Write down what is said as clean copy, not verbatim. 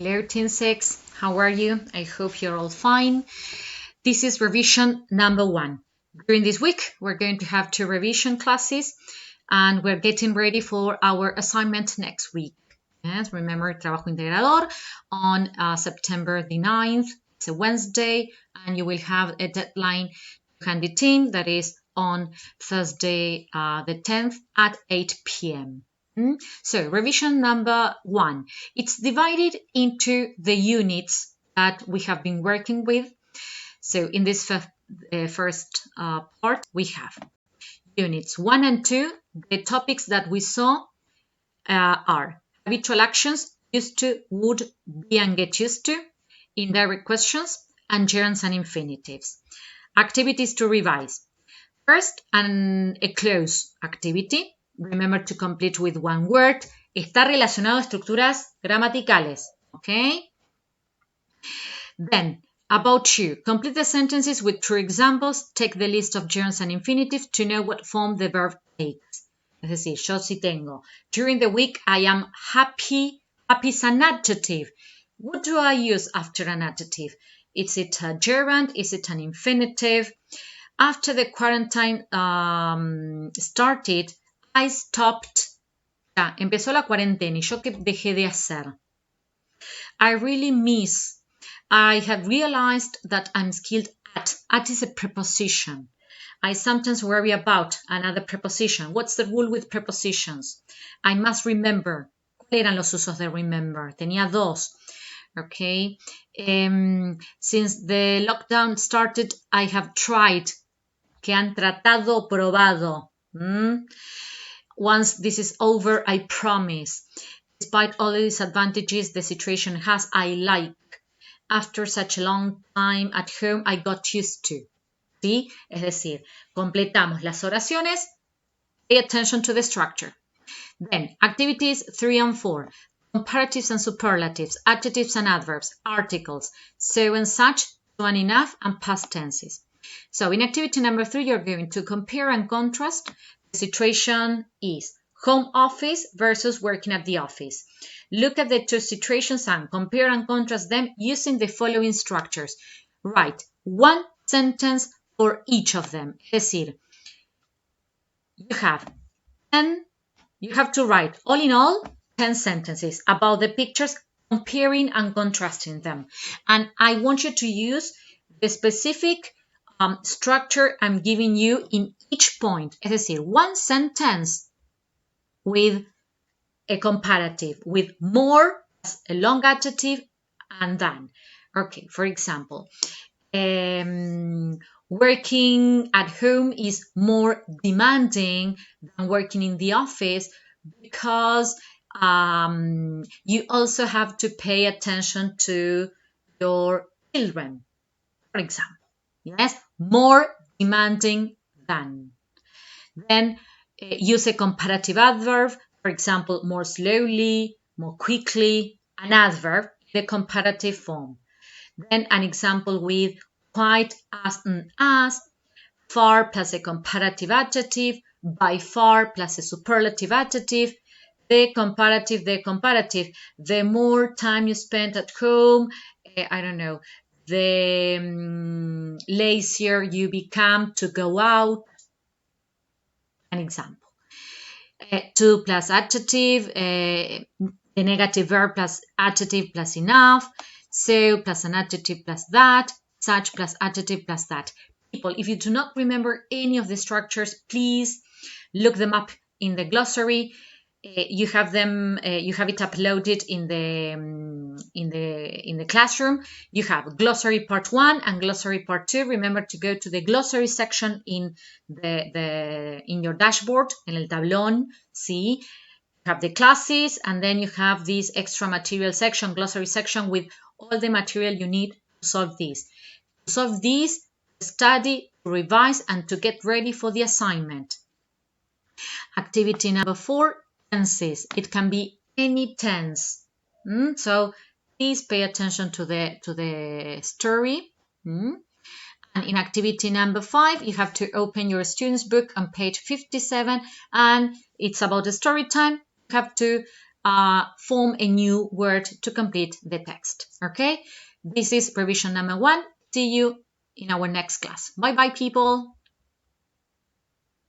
Hello, Team 6. How are you? I hope you're all fine. This is revision number 1. During this week, we're going to have 2 revision classes, and we're getting ready for our assignment next week. Yes, remember, Trabajo Integrador on September the 9th. It's a Wednesday, and you will have a deadline to hand it in, that is on Thursday the 10th at 8 p.m. So revision number 1, it's divided into the units that we have been working with. So in this first part, we have units 1 and 2. The topics that we saw are habitual actions, used to, would, be and get used to, indirect questions, and gerunds and infinitives. Activities to revise. First, a close activity. Remember to complete with one word. Está relacionado a estructuras gramaticales. Okay? Then, about you. Complete the sentences with true examples. Take the list of gerunds and infinitives to know what form the verb takes. Es decir, yo sí tengo. During the week, I am happy. Happy is an adjective. What do I use after an adjective? Is it a gerund? Is it an infinitive? After the quarantine started, I stopped. Ya, empezó la cuarentena y yo que dejé de hacer. I really miss. I have realized that I'm skilled at. At is a preposition. I sometimes worry about another preposition. What's the rule with prepositions? I must remember. ¿Cuáles eran los usos de remember? Tenía dos. Okay. Since the lockdown started, I have tried. Que han tratado, probado. Once this is over, I promise. Despite all the disadvantages the situation has, I like. After such a long time at home, I got used to. ¿Sí? Es decir, completamos las oraciones. Pay attention to the structure. Then, activities 3 and 4. Comparatives and superlatives, adjectives and adverbs, articles, so and such, so and enough, and past tenses. So in activity number 3, you're going to compare and contrast. The situation is home office versus working at the office. Look at the two situations and compare and contrast them using the following structures. Write one sentence for each of them. Es decir, you have to write all in all 10 sentences about the pictures, comparing and contrasting them. And I want you to use the specific structure I'm giving you in each point. Es decir, one sentence with a comparative, with more, a long adjective, and than. Okay, for example, working at home is more demanding than working in the office because you also have to pay attention to your children, for example. Yes, more demanding than. Then use a comparative adverb, for example, more slowly, more quickly, an adverb, the comparative form. Then an example with quite, as and as, far plus a comparative adjective, by far plus a superlative adjective, the comparative, the more time you spend at home, I don't know, the lazier you become to go out. An example. 2 plus adjective, the negative verb plus adjective plus enough, so plus an adjective plus that, such plus adjective plus that. People, if you do not remember any of the structures, please look them up in the glossary. You have them. You have it uploaded in the classroom. You have glossary part 1 and glossary part 2. Remember to go to the glossary section in your dashboard, en el tablón. See, you have the classes, and then you have this extra material section, glossary section, with all the material you need to solve this. To solve this, study, revise, and to get ready for the assignment. Activity number 4. Tenses. It can be any tense. So please pay attention to the story. And in activity number 5, you have to open your student's book on page 57, and it's about the story time. You have to form a new word to complete the text. Okay, this is revision number 1. See you in our next class. Bye bye, people.